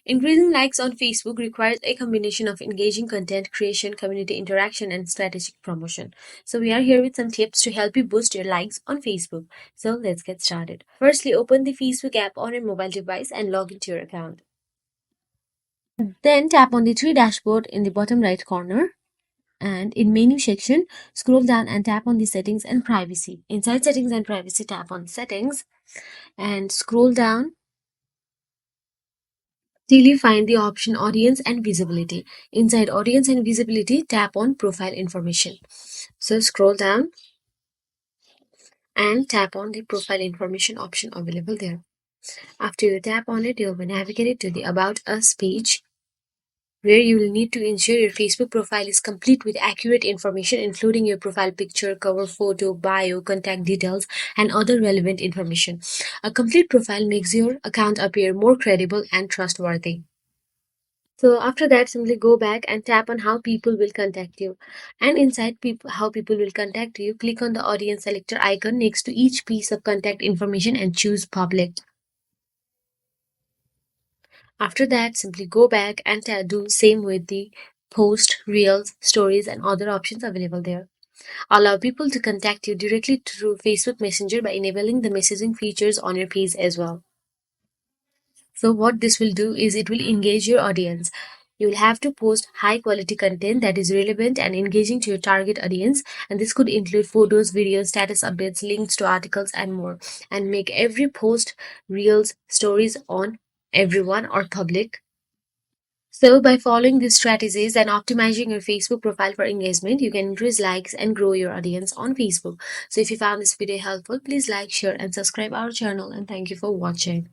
Increasing likes on Facebook requires a combination of engaging content creation, community interaction, and strategic promotion. So, we are here with some tips to help you boost your likes on Facebook. So, let's get started. Firstly, open the Facebook app on your mobile device and log into your account. Then tap on the three dashboard in the bottom right corner. And in menu section, scroll down and tap on the settings and privacy. Inside settings and privacy, tap on settings and scroll down till you find the option audience and visibility. Inside audience and visibility, tap on profile information. So scroll down and tap on the profile information option available there. After you tap on it, you'll be navigated to the About Us page, where you will need to ensure your Facebook profile is complete with accurate information, including your profile picture, cover photo, bio, contact details, and other relevant information. A complete profile makes your account appear more credible and trustworthy. So after that, simply go back and tap on how people will contact you. And inside how people will contact you, click on the audience selector icon next to each piece of contact information and choose public. After that, simply go back and do same with the post, reels, stories, and other options available there. Allow people to contact you directly through Facebook Messenger by enabling the messaging features on your page as well. So what this will do is it will engage your audience. You will have to post high quality content that is relevant and engaging to your target audience, and this could include photos, videos, status updates, links to articles, and more. And make every post, reels, stories on everyone or public. So, by following these strategies and optimizing your Facebook profile for engagement, you can increase likes and grow your audience on Facebook. So, if you found this video helpful, please like, share, and subscribe our channel. And thank you for watching.